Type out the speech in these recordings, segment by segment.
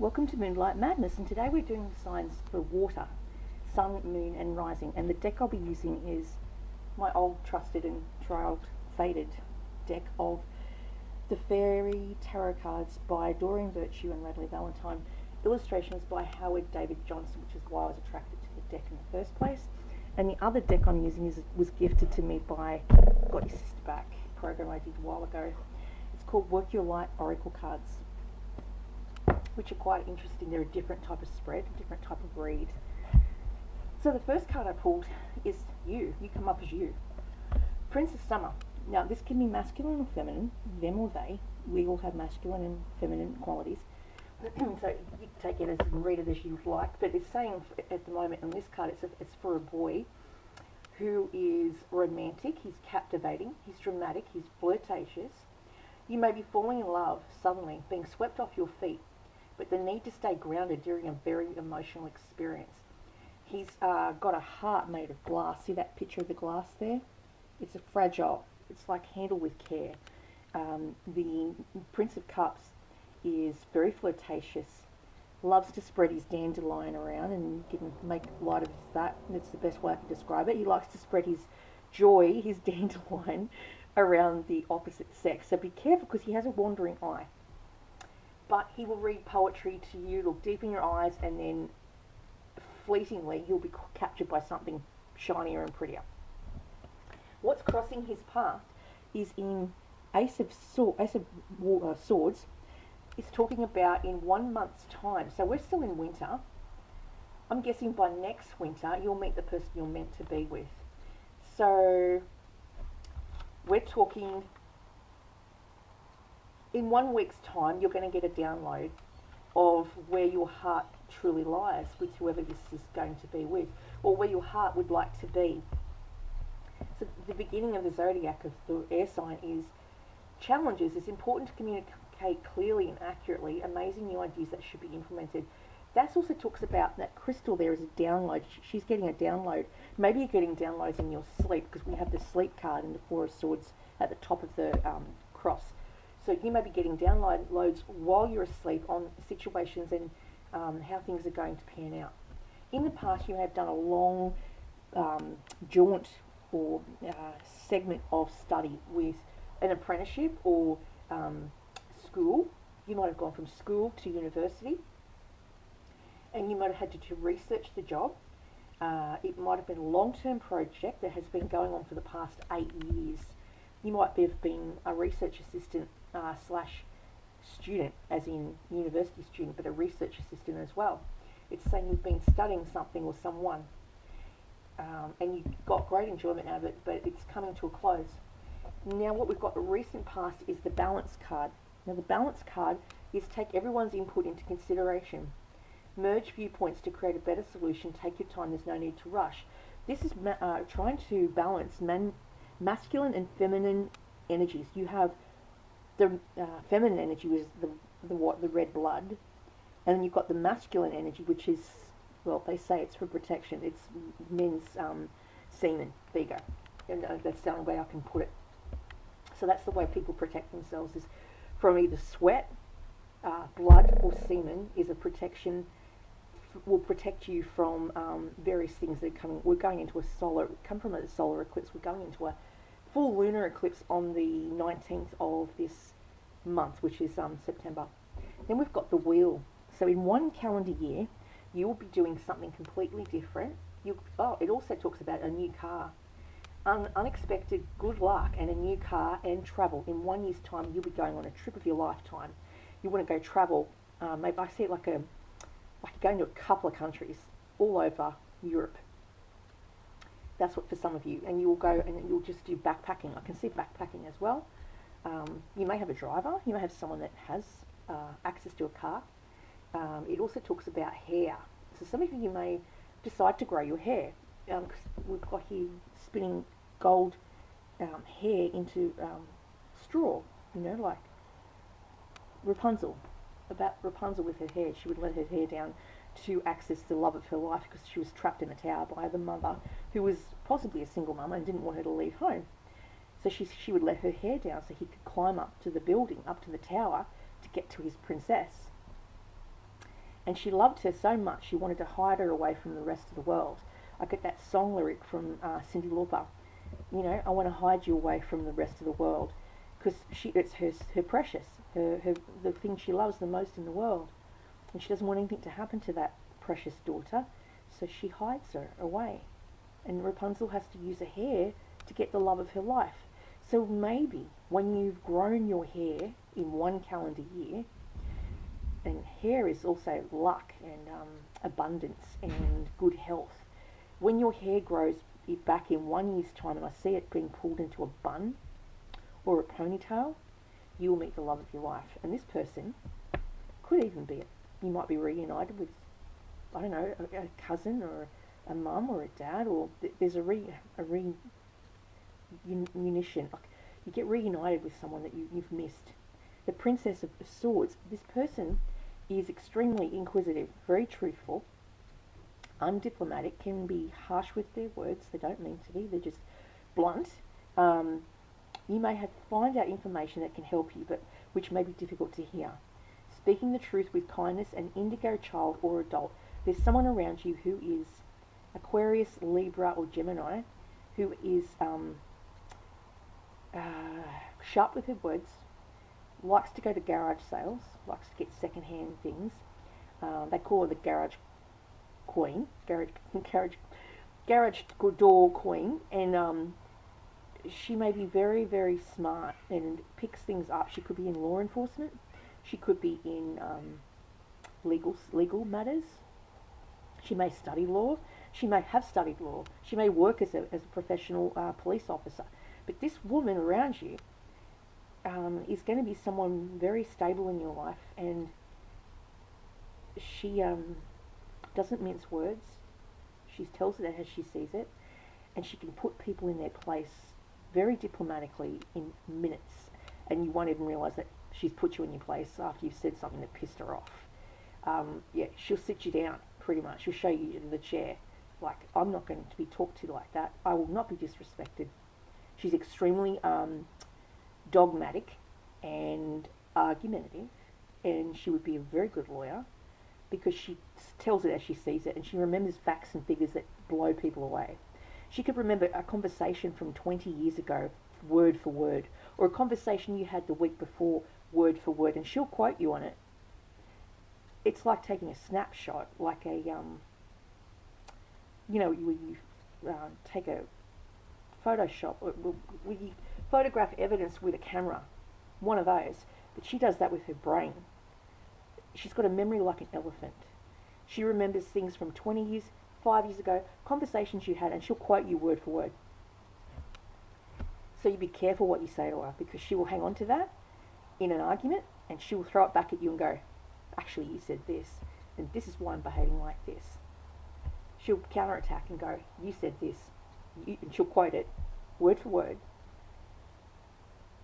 Welcome to Moonlight Madness, and today we're doing the signs for water, sun, moon and rising, and the deck I'll be using is my old trusted and trialed faded deck of the Fairy Tarot cards by Doreen Virtue and Radley Valentine, illustrations by Howard David Johnson, which is why I was attracted to the deck in the first place. And the other deck I'm using was gifted to me by Got Your Sister Back program I did a while ago. It's called Work Your Light Oracle Cards, which are quite interesting. They're a different type of spread, a different type of read. So the first card I pulled is you. You come up as you. Prince of Summer. Now this can be masculine or feminine, them or they. We all have masculine and feminine qualities. So you take it as and read it as you like, but it's saying at the moment on this card it's for a boy who is romantic, he's captivating, he's dramatic, he's flirtatious. You may be falling in love suddenly, being swept off your feet, but the need to stay grounded during a very emotional experience. He's got a heart made of glass. See that picture of the glass there? It's a fragile. It's like handled with care. The Prince of Cups is very flirtatious, loves to spread his dandelion around, and you can make light of that. That's the best way I can describe it. He likes to spread his joy, his dandelion, around the opposite sex. So be careful because he has a wandering eye. But he will read poetry to you, look deep in your eyes, and then fleetingly you'll be captured by something shinier and prettier. What's crossing his path is in Ace of Swords. It's talking about in 1 month's time. So we're still in winter. I'm guessing by next winter you'll meet the person you're meant to be with. So we're talking in 1 week's time you're going to get a download of where your heart truly lies with whoever this is going to be with, or where your heart would like to be. So the beginning of the zodiac of the air sign is challenges. It's important to communicate clearly and accurately, amazing new ideas that should be implemented. That also talks about that crystal there is a download. She's getting a download. Maybe you're getting downloads in your sleep, because we have the sleep card and the Four of Swords at the top of the cross. So you may be getting downloads while you're asleep on situations and how things are going to pan out. In the past, you have done a long jaunt or segment of study with an apprenticeship or school. You might have gone from school to university, and you might have had to do research the job. It might have been a long-term project that has been going on for the past 8 years. You might have been a research assistant slash student, as in university student, but a research assistant as well. It's saying you've been studying something or someone, and you got great enjoyment out of it, but it's coming to a close. Now what we've got the recent past is the balance card. Now the balance card is take everyone's input into consideration. Merge viewpoints to create a better solution. Take your time, there's no need to rush. This is trying to balance masculine and feminine energies. You have the feminine energy, which is the red blood, and then you've got the masculine energy, which is, well, they say it's for protection. It's men's semen. There you go. And that's the only way I can put it. So that's the way people protect themselves, is from either sweat, blood, or semen. Is a protection, will protect you from various things that are coming. We're going into a solar eclipse. We're going into a full lunar eclipse on the 19th of this month, which is September. Then we've got the wheel. So in 1 calendar year, you will be doing something completely different. It also talks about a new car. Unexpected good luck and a new car and travel. In 1 year's time, you'll be going on a trip of your lifetime. You want to go travel. Maybe I see it like going to a couple of countries all over Europe. That's what for some of you. And you will go and you'll just do backpacking. I can see backpacking as well. You may have a driver. You may have someone that has access to a car. It also talks about hair. So some of you may decide to grow your hair. We've got here spinning gold hair into straw, like Rapunzel. About Rapunzel with her hair. She would let her hair down to access the love of her life because she was trapped in a tower by the mother, who was possibly a single mum and didn't want her to leave home. So she would let her hair down so he could climb up to the building, up to the tower, to get to his princess. And she loved her so much, she wanted to hide her away from the rest of the world. I get that song lyric from Cyndi Lauper. You know, I want to hide you away from the rest of the world, because it's her precious, the thing she loves the most in the world, and she doesn't want anything to happen to that precious daughter, so she hides her away. And Rapunzel has to use her hair to get the love of her life. So maybe when you've grown your hair in one calendar year, and hair is also luck and abundance and good health, when your hair grows back in 1 year's time and I see it being pulled into a bun or a ponytail, you will meet the love of your life. And this person could even be it. You might be reunited with, I don't know, a cousin or a mum or a dad, or there's a reunition. Like, you get reunited with someone that you've missed. The Princess of Swords, this person is extremely inquisitive, very truthful, undiplomatic, can be harsh with their words. They don't mean to be, they're just blunt. You may have find out information that can help you, but which may be difficult to hear. Speaking the truth with kindness, an indigo child or adult. There's someone around you who is Aquarius, Libra, or Gemini, who is sharp with her words, likes to go to garage sales, likes to get second-hand things. They call her the garage queen, garage door queen, and she may be very, very smart and picks things up. She could be in law enforcement. She could be in legal matters. She may study law. She may have studied law. She may work as a professional police officer. But this woman around you is going to be someone very stable in your life, and she doesn't mince words. She tells it as she sees it, and she can put people in their place very diplomatically in minutes, and you won't even realise that she's put you in your place after you've said something that pissed her off. Yeah, she'll sit you down, pretty much. She'll show you the chair. Like, I'm not going to be talked to like that. I will not be disrespected. She's extremely dogmatic and argumentative, and she would be a very good lawyer because she tells it as she sees it, and she remembers facts and figures that blow people away. She could remember a conversation from 20 years ago, word for word, or a conversation you had the week before, word for word, and she'll quote you on it. It's like taking a snapshot, like a, you know, you take a Photoshop, where you photograph evidence with a camera, one of those, but she does that with her brain. She's got a memory like an elephant. She remembers things from 20 years, 5 years ago, conversations you had, and she'll quote you word for word. So you be careful what you say to her, because she will hang on to that in an argument, and she will throw it back at you and go, actually, you said this, and this is why I'm behaving like this. She'll counterattack and go, you said this, and she'll quote it word for word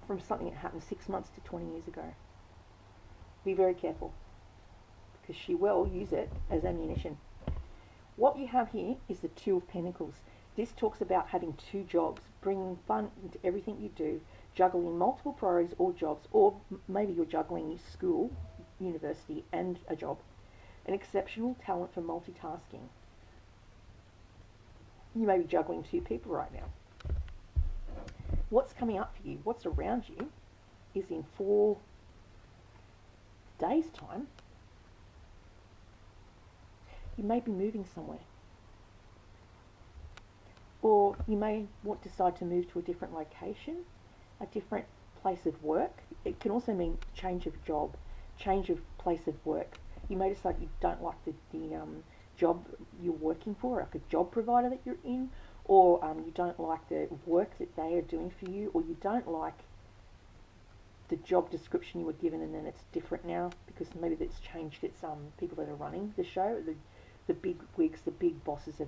from something that happened 6 months to 20 years ago. Be very careful, because she will use it as ammunition. What you have here is the Two of Pentacles. This talks about having two jobs, bringing fun into everything you do, juggling multiple priorities or jobs, or maybe you're juggling school, university, and a job. An exceptional talent for multitasking. You may be juggling two people right now. What's coming up for you, what's around you, is in 4 days' time, you may be moving somewhere. Or you may decide to move to a different location, a different place of work. It can also mean change of job, change of place of work. You may decide you don't like the job you're working for, like a job provider that you're in, or you don't like the work that they are doing for you, or you don't like the job description you were given, and then it's different now because maybe it's changed. It's people that are running the show, the big wigs, the big bosses have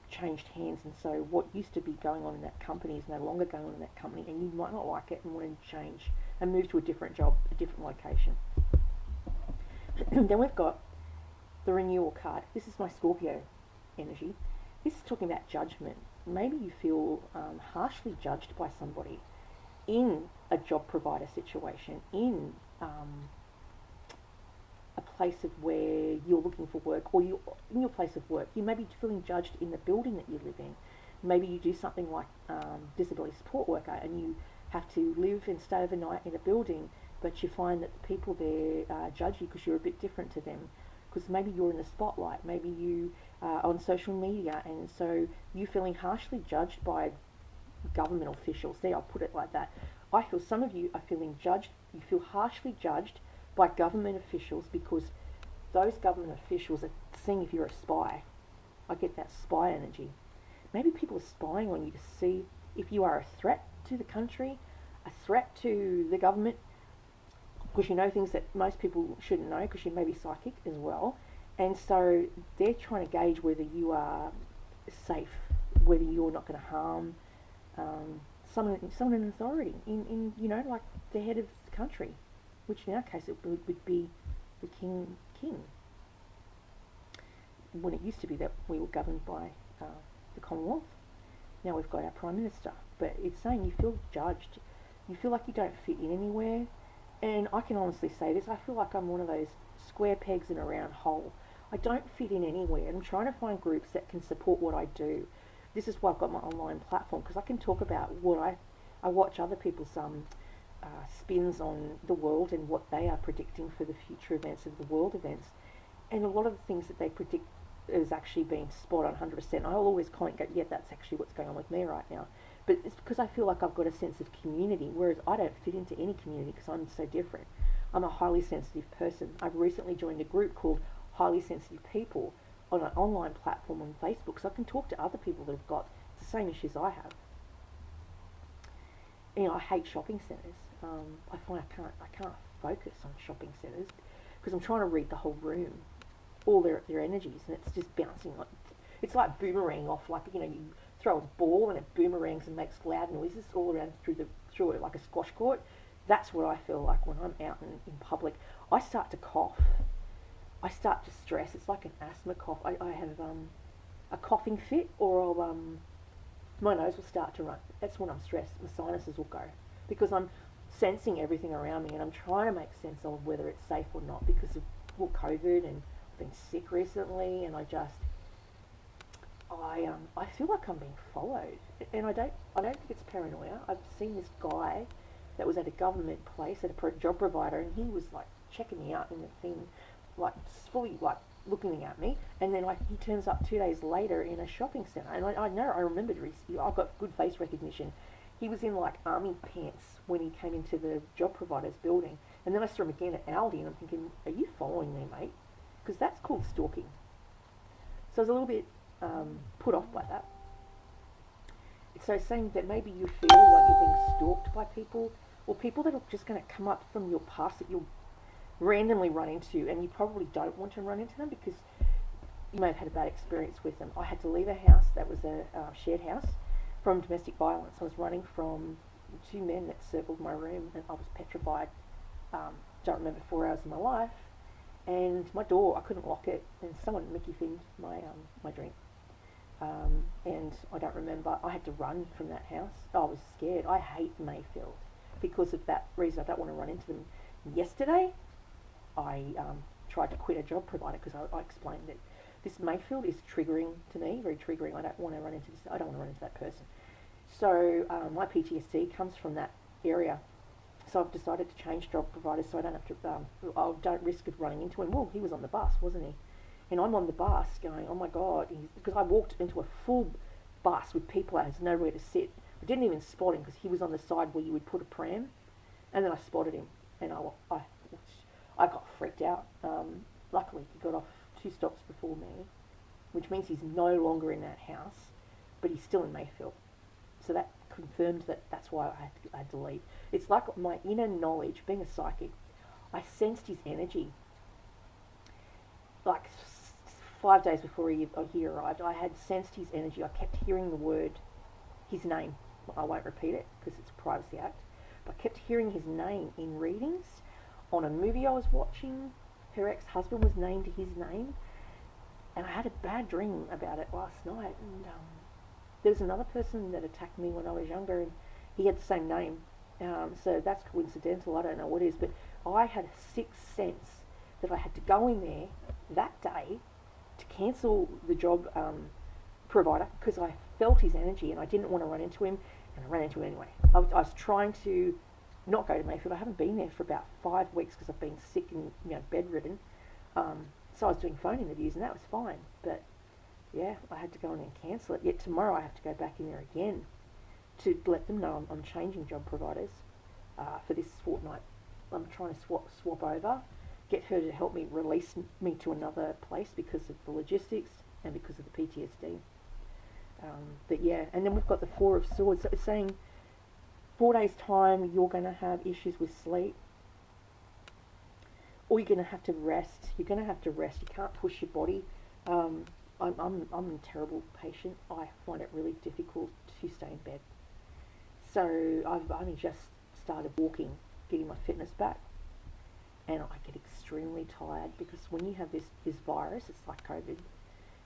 changed hands, and so what used to be going on in that company is no longer going on in that company, and you might not like it and want to change and move to a different job, a different location. Then we've got the renewal card. This is my Scorpio energy. This is talking about judgment. Maybe you feel harshly judged by somebody in a job provider situation, in a place of where you're looking for work, or you in your place of work, you may be feeling judged in the building that you live in. Maybe you do something like disability support worker, and you have to live and stay overnight in a building, but you find that the people there judge you because you're a bit different to them. Because maybe you're in the spotlight, maybe you are on social media, and so you're feeling harshly judged by government officials. There, I'll put it like that. I feel some of you are feeling judged, you feel harshly judged by government officials because those government officials are seeing if you're a spy. I get that spy energy. Maybe people are spying on you to see if you are a threat to the country, a threat to the government, because you know things that most people shouldn't know because you may be psychic as well. And so they're trying to gauge whether you are safe, whether you're not going to harm someone in authority, in like the head of the country, which in our case it would be the king. When it used to be that we were governed by the Commonwealth, now we've got our Prime Minister. But it's saying you feel judged, you feel like you don't fit in anywhere. And I can honestly say this, I feel like I'm one of those square pegs in a round hole. I don't fit in anywhere. I'm trying to find groups that can support what I do. This is why I've got my online platform, because I can talk about what I watch other people's spins on the world and what they are predicting for the future events of the world events. And a lot of the things that they predict is actually being spot on 100%. I'll always comment, yeah, that's actually what's going on with me right now. But it's because I feel like I've got a sense of community, whereas I don't fit into any community because I'm so different. I'm a highly sensitive person. I've recently joined a group called Highly Sensitive People on an online platform on Facebook, so I can talk to other people that have got the same issues I have. I hate shopping centres. I find I can't focus on shopping centres because I'm trying to read the whole room, all their energies, and it's just bouncing. It's like boomerang off, like you throw a ball and it boomerangs and makes loud noises all around through it like a squash court. That's what I feel like when I'm out in public. I start to cough. I start to stress. It's like an asthma cough. I have a coughing fit, or my nose will start to run. That's when I'm stressed. My sinuses will go because I'm sensing everything around me, and I'm trying to make sense of whether it's safe or not because of COVID, and I've been sick recently, and I feel like I'm being followed, and I don't think it's paranoia. I've seen this guy that was at a government place, at a job provider, and he was like checking me out in the thing, like fully like looking at me, and then like he turns up 2 days later in a shopping centre, and I remembered I've got good face recognition. He was in like army pants when he came into the job provider's building, and then I saw him again at Aldi, and I'm thinking, are you following me, mate? Because that's called stalking. So I was a little bit put off by that. So saying that maybe you feel like you're being stalked by people, or people that are just going to come up from your past that you'll randomly run into, and you probably don't want to run into them because you may have had a bad experience with them. I had to leave a house that was a shared house from domestic violence. I was running from two men that circled my room, and I was petrified. Don't remember 4 hours of my life. And my door, I couldn't lock it, and someone Mickey finned my drink. And I don't remember. I had to run from that house. I was scared. I hate Mayfield because of that reason. I don't want to run into them. Yesterday, I tried to quit a job provider because I explained that this Mayfield is triggering to me, very triggering. I don't want to run into this. I don't want to run into that person. So my PTSD comes from that area. So I've decided to change job providers so I don't have to, I don't risk of running into him. Well, he was on the bus, wasn't he? And I'm on the bus going, oh my God, because I walked into a full bus with people that has nowhere to sit. I didn't even spot him because he was on the side where you would put a pram. And then I spotted him, and I got freaked out. Luckily, he got off 2 stops before me, which means he's no longer in that house, but he's still in Mayfield. So that confirmed that that's why I had to leave. It's like my inner knowledge, being a psychic, I sensed his energy. Like 5 days before he arrived, I had sensed his energy. I kept hearing the word, his name. I won't repeat it because it's a Privacy Act. But I kept hearing his name in readings. On a movie I was watching, her ex-husband was named his name. And I had a bad dream about it last night. And there was another person that attacked me when I was younger, and he had the same name. So that's coincidental. I don't know what it is, but I had a sixth sense that I had to go in there that day to cancel the job provider because I felt his energy and I didn't want to run into him, and I ran into him anyway. I was trying to not go to Mayfield. I haven't been there for about 5 weeks because I've been sick and bedridden. So I was doing phone interviews and that was fine. But yeah, I had to go in and cancel it. Yet tomorrow I have to go back in there again to let them know I'm changing job providers for this fortnight. I'm trying to swap over, get her to help me release me to another place because of the logistics and because of the PTSD. But yeah, and then we've got the Four of Swords. So it's saying 4 days time you're going to have issues with sleep, or you're going to have to rest. You're going to have to rest. You can't push your body. I'm a terrible patient. I find it really difficult to stay in bed. So I've only just started walking, getting my fitness back, and I get extremely tired because when you have this virus, it's like COVID.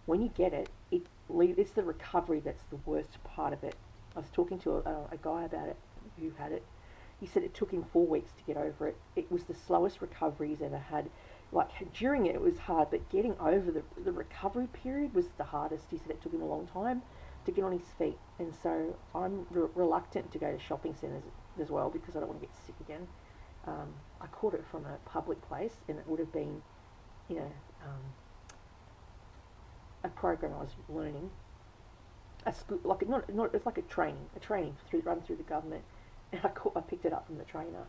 When you get it, it's the recovery that's the worst part of it. I was talking to a guy about it who had it. He said it took him 4 weeks to get over it. It was the slowest recovery he's ever had. Like, during it was hard, but getting over the recovery period was the hardest. He said it took him a long time to get on his feet. And so I'm reluctant to go to shopping centres as well because I don't want to get sick again. I caught it from a public place, and it would have been, a program I was learning. A school, like it's like a training run through the government, and I picked it up from the trainer.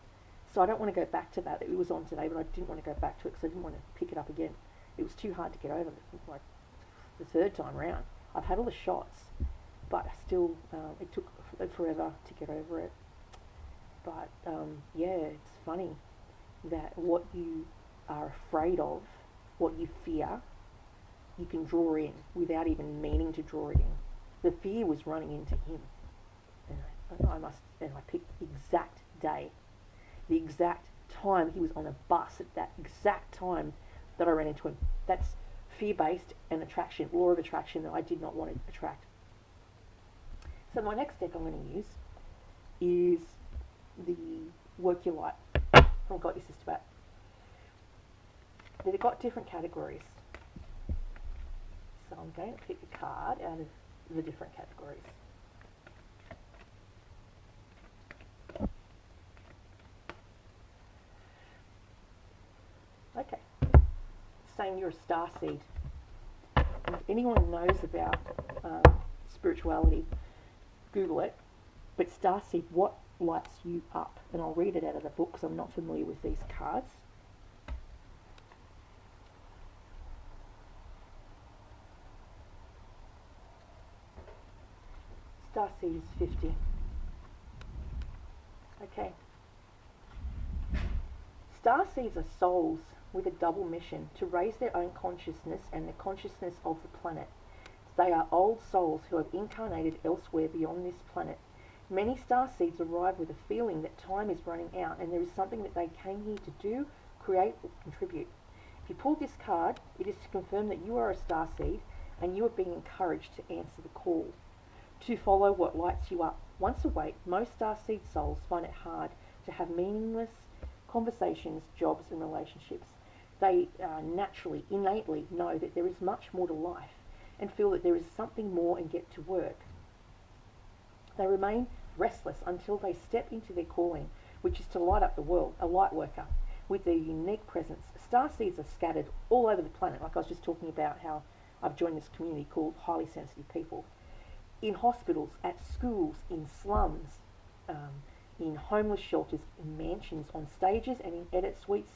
So I don't want to go back to that. It was on today, but I didn't want to go back to it because I didn't want to pick it up again. It was too hard to get over. Like the third time round, I've had all the shots, but still, it took forever to get over it. But yeah, it's funny that what you are afraid of, what you fear, you can draw in without even meaning to draw it in. The fear was running into him, and I picked the exact day, the exact time he was on a bus at that exact time that I ran into him. That's fear-based and attraction, law of attraction that I did not want to attract. So my next deck I'm going to use is the Work Your Light from Got Your Sister Back. They've got different categories. So I'm going to pick a card out of the different categories. Okay. Saying you're a star seed. And if anyone knows about spirituality, Google it. But star seed, what lights you up? And I'll read it out of the book because I'm not familiar with these cards. Starseed is 50. Okay. Starseeds are souls with a double mission to raise their own consciousness and the consciousness of the planet. They are old souls who have incarnated elsewhere beyond this planet. Many starseeds arrive with a feeling that time is running out and there is something that they came here to do, create, or contribute. If you pull this card, it is to confirm that you are a starseed and you are being encouraged to answer the call, to follow what lights you up. Once awake, most starseed souls find it hard to have meaningless conversations, jobs, and relationships. They naturally, innately know that there is much more to life and feel that there is something more and get to work. They remain restless until they step into their calling, which is to light up the world, a light worker with their unique presence. Starseeds are scattered all over the planet, like I was just talking about how I've joined this community called Highly Sensitive People. In hospitals, at schools, in slums, in homeless shelters, in mansions, on stages and in edit suites,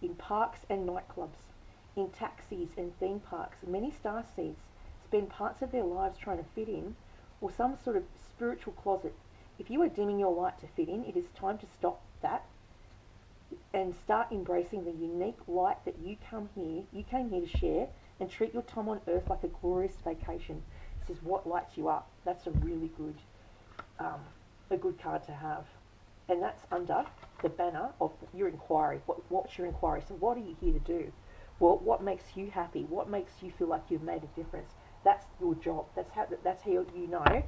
in parks and nightclubs, in taxis and theme parks. Many starseeds spend parts of their lives trying to fit in, or some sort of spiritual closet. If you are dimming your light to fit in, it is time to stop that and start embracing the unique light that you came here to share, and treat your time on earth like a glorious vacation. This is what lights you up. That's a really good a good card to have. And that's under the banner of your inquiry. What's your inquiry? So what are you here to do? Well, what makes you happy? What makes you feel like you've made a difference? That's your job. That's how you know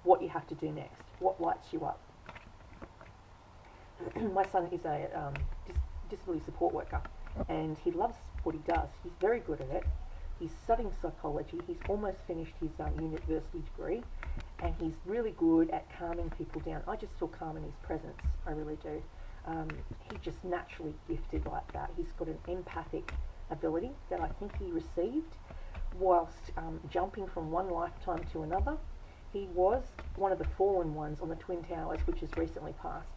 what you have to do next. What lights you up? My son is a disability support worker, and he loves what he does. He's very good at it. He's studying psychology. He's almost finished his university degree, and he's really good at calming people down. I just feel calm in his presence. I really do. He's just naturally gifted like that. He's got an empathic ability that I think he received whilst jumping from one lifetime to another. He was one of the fallen ones on the Twin Towers, which has recently passed.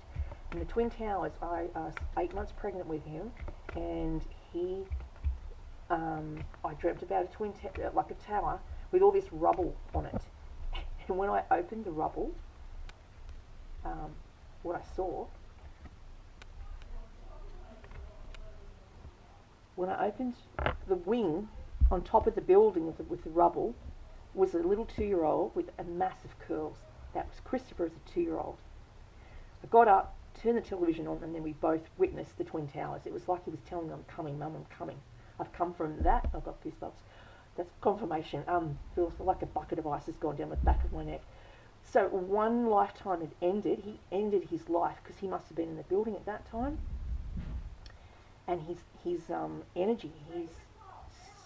In the Twin Towers, I was 8 months pregnant with him, and I dreamt about like a tower with all this rubble on it. And when I opened the rubble, what I saw, when I opened the wing on top of the building with the rubble, was a little 2-year-old with a massive curls. That was Christopher as a 2-year-old. I got up, turned the television on, and then we both witnessed the Twin Towers. It was like he was telling me, I'm coming, Mum, I'm coming. I've come from that. I've got goosebumps. That's confirmation. Feels like a bucket of ice has gone down the back of my neck. So one lifetime had ended. He ended his life because he must have been in the building at that time. And his energy, his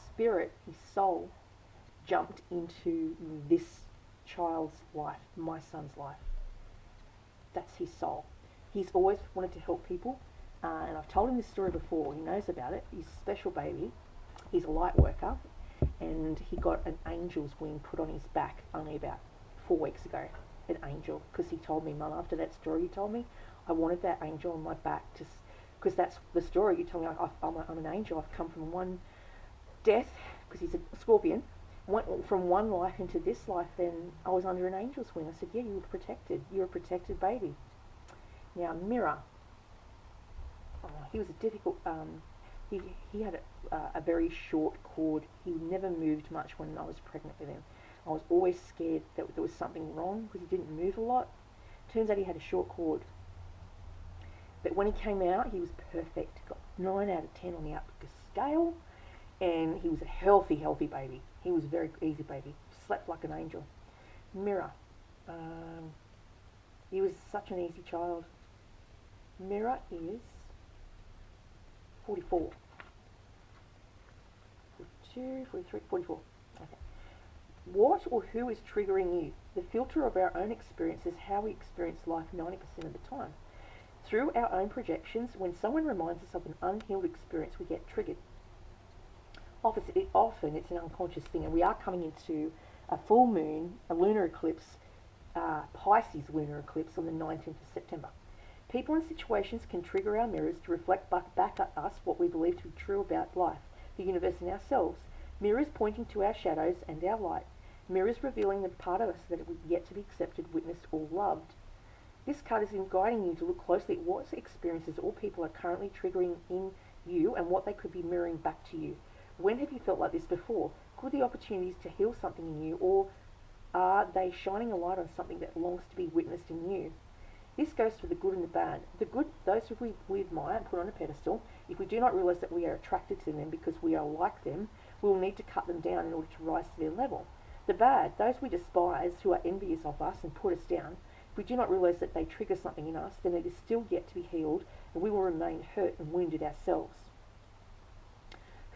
spirit, his soul jumped into this child's life, my son's life. That's his soul. He's always wanted to help people, and I've told him this story before. He knows about it. He's a special baby. He's a light worker, and he got an angel's wing put on his back only about 4 weeks ago. An angel, because he told me, Mum, after that story you told me, I wanted that angel on my back, because that's the story you told me. I'm an angel. I've come from one death, because he's a scorpion, went from one life into this life, then I was under an angel's wing. I said, yeah, you were protected. You're a protected baby. Now, Mirror, he was a difficult, he had a very short cord. He never moved much when I was pregnant with him. I was always scared that there was something wrong because he didn't move a lot. Turns out he had a short cord. But when he came out, he was perfect. Got 9 out of 10 on the Apgar scale, and he was a healthy baby. He was a very easy baby. Slept like an angel. Mirror. He was such an easy child. Mirror is 44. 42, 43, 44. Okay. What or who is triggering you? The filter of our own experience is how we experience life 90% of the time. Through our own projections, when someone reminds us of an unhealed experience, we get triggered. Often it's an unconscious thing, and we are coming into a full moon, a lunar eclipse, Pisces lunar eclipse on the 19th of September. People and situations can trigger our mirrors to reflect back at us what we believe to be true about life, the universe, and ourselves. Mirrors pointing to our shadows and our light. Mirrors revealing the part of us that is yet to be accepted, witnessed, or loved. This card is in guiding you to look closely at what experiences or people are currently triggering in you and what they could be mirroring back to you. When have you felt like this before? Could the opportunities to heal something in you, or are they shining a light on something that longs to be witnessed in you? This goes for the good and the bad. The good, those who we admire and put on a pedestal, if we do not realize that we are attracted to them because we are like them, we will need to cut them down in order to rise to their level. The bad, those we despise, who are envious of us and put us down, if we do not realize that they trigger something in us, then it is still yet to be healed, and we will remain hurt and wounded ourselves.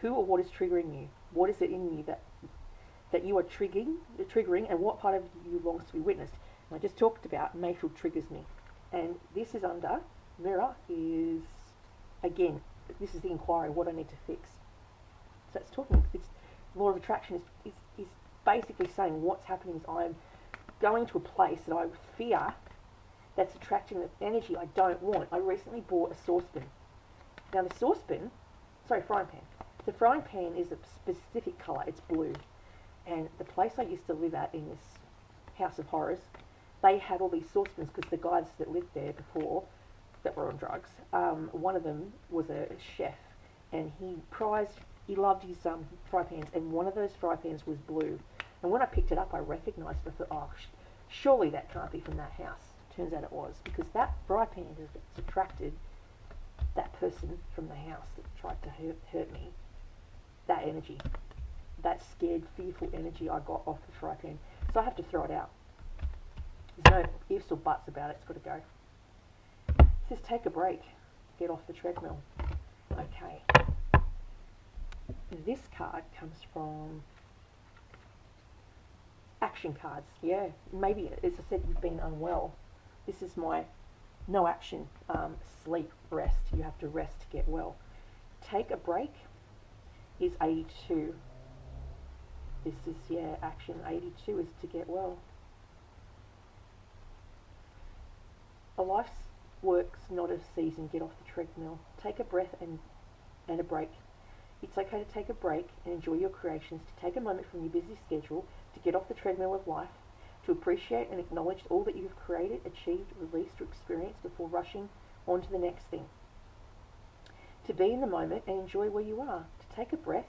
Who or what is triggering you? What is it in you that you are triggering, and what part of you longs to be witnessed? And I just talked about Mayfield triggers me. And this is under, Mirror is, again, this is the inquiry, what I need to fix. So it's law of attraction is basically saying what's happening is I'm going to a place that I fear that's attracting the energy I don't want. I recently bought a saucepan. Now the frying pan. The frying pan is a specific colour, it's blue. And the place I used to live at in this house of horrors, they had all these saucepans because the guys that lived there before that were on drugs, one of them was a chef, and he loved his fry pans, and one of those fry pans was blue. And when I picked it up, I recognised it. I thought, oh, surely that can't be from that house. Turns out it was, because that fry pan has attracted that person from the house that tried to hurt me. That energy, that scared, fearful energy I got off the fry pan. So I have to throw it out. There's no ifs or buts about it. It's got to go. It says take a break. Get off the treadmill. Okay. This card comes from action cards. Yeah, maybe, as I said, you've been unwell. This is my no action, sleep, rest. You have to rest to get well. Take a break is 82. This is, yeah, action 82 is to get well. A life's work's not a season. Get off the treadmill. Take a breath and a break. It's okay to take a break and enjoy your creations, to take a moment from your busy schedule, to get off the treadmill of life, to appreciate and acknowledge all that you have created, achieved, released, or experienced before rushing on to the next thing. To be in the moment and enjoy where you are, to take a breath,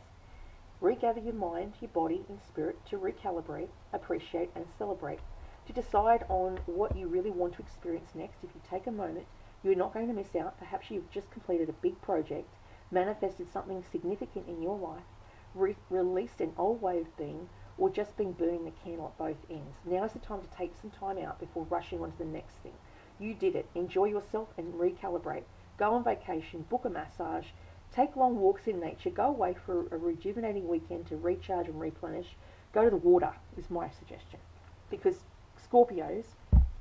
regather your mind, your body, and spirit, to recalibrate, appreciate, and celebrate, to decide on what you really want to experience next. If you take a moment, you're not going to miss out. Perhaps you've just completed a big project, manifested something significant in your life, released an old way of being, or just been burning the candle at both ends. Now is the time to take some time out before rushing on to the next thing. You did it. Enjoy yourself and recalibrate. Go on vacation, book a massage, take long walks in nature, go away for a rejuvenating weekend to recharge and replenish. Go to the water is my suggestion, because Scorpios,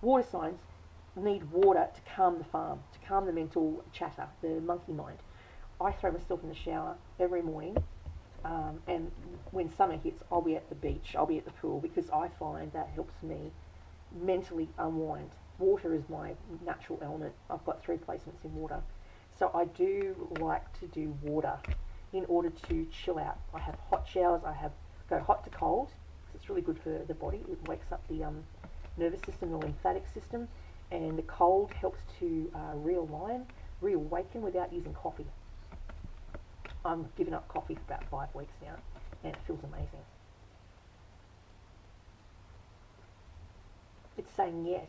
water signs, need water to calm the farm, to calm the mental chatter, the monkey mind. I throw myself in the shower every morning, and when summer hits, I'll be at the beach, I'll be at the pool, because I find that helps me mentally unwind. Water is my natural element. I've got 3 placements in water. So I do like to do water in order to chill out. I have hot showers, go hot to cold, because it's really good for the body. It wakes up the nervous system, the lymphatic system, and the cold helps to realign, reawaken without using coffee. I'm giving up coffee for about 5 weeks now, and it feels amazing. It's saying yes.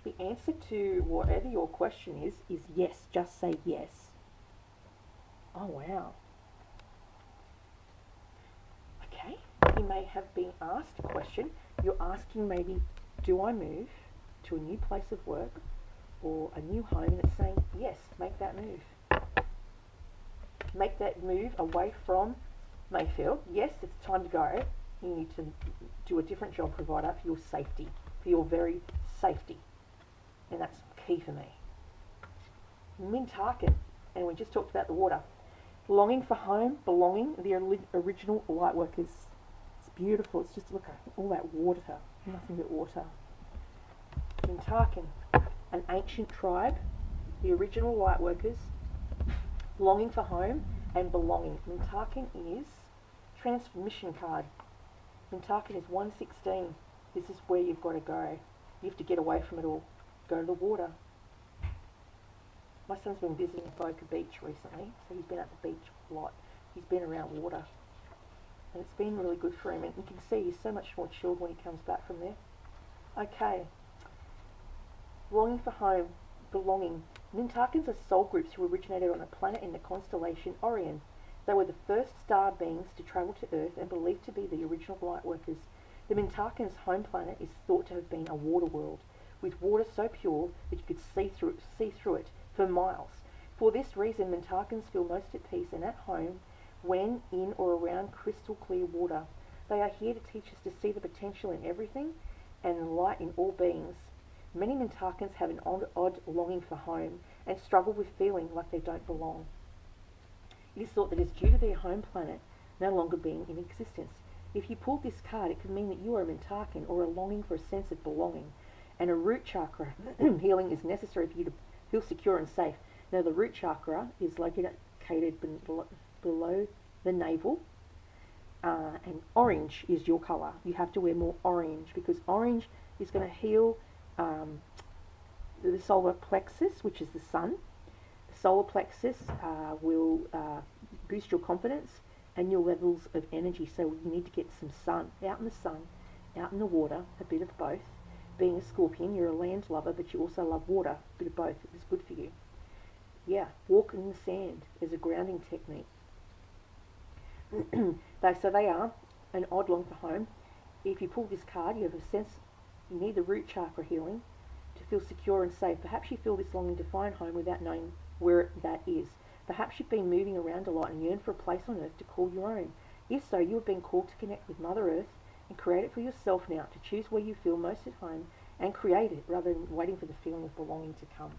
The answer to whatever your question is yes. Just say yes. Oh, wow. Okay. You may have been asked a question. You're asking maybe, do I move to a new place of work or a new home? And it's saying, yes, make that move. Make that move away from Mayfield. Yes, it's time to go. You need to do a different job provider for your safety, for your very safety. And that's key for me. Mintarkin, and we just talked about the water. Longing for home, belonging, the original lightworkers. It's beautiful. It's just, look at all that water, nothing but water. Mintarkin, an ancient tribe, the original lightworkers, longing for home and belonging. Mintarkin is transmission card. Mintarkin is 116. This is where you've got to go. You have to get away from it all. Go to the water. My son's been visiting Boca Beach recently, so he's been at the beach a lot. He's been around water, and it's been really good for him. And you can see he's so much more chilled when he comes back from there. Okay. Longing for home, belonging. Mintarkins are soul groups who originated on a planet in the constellation Orion. They were the first star beings to travel to Earth and believed to be the original lightworkers. The Mintarkins' home planet is thought to have been a water world, with water so pure that you could see through it for miles. For this reason, Mintarkins feel most at peace and at home when in or around crystal clear water. They are here to teach us to see the potential in everything and the light in all beings. Many Mintarkins have an odd longing for home and struggle with feeling like they don't belong. It is thought that it is due to their home planet no longer being in existence. If you pulled this card, it could mean that you are a Mintarkin or a longing for a sense of belonging, and a root chakra healing is necessary for you to feel secure and safe. Now, the root chakra is located below the navel, and orange is your colour. You have to wear more orange, because orange is going to heal the solar plexus, which is the sun. The solar plexus will boost your confidence and your levels of energy. So you need to get some sun, out in the sun, out in the water, a bit of both. Being a Scorpion, you're a land lover, but you also love water. A bit of both is good for you. Yeah, walk in the sand is a grounding technique. So they are an odd long for home. If you pull this card, you have a sense you need the root chakra healing to feel secure and safe. Perhaps you feel this longing to find home without knowing where that is. Perhaps you've been moving around a lot and yearn for a place on earth to call your own. If so, you have been called to connect with Mother Earth and create it for yourself now, to choose where you feel most at home and create it rather than waiting for the feeling of belonging to come.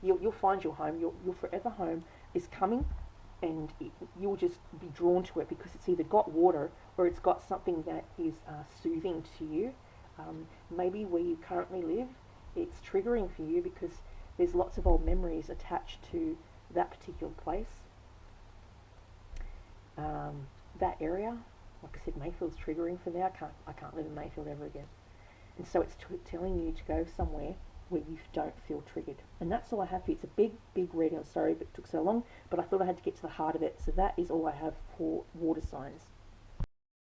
You'll find your home, your forever home is coming, and you'll just be drawn to it because it's either got water or it's got something that is soothing to you. Maybe where you currently live, it's triggering for you because there's lots of old memories attached to that particular place. That area, like I said, Mayfield's triggering for me. I can't live in Mayfield ever again. And so it's telling you to go somewhere where you don't feel triggered. And that's all I have for you. It's a big reading. I'm sorry if it took so long, but I thought I had to get to the heart of it. So that is all I have for water signs.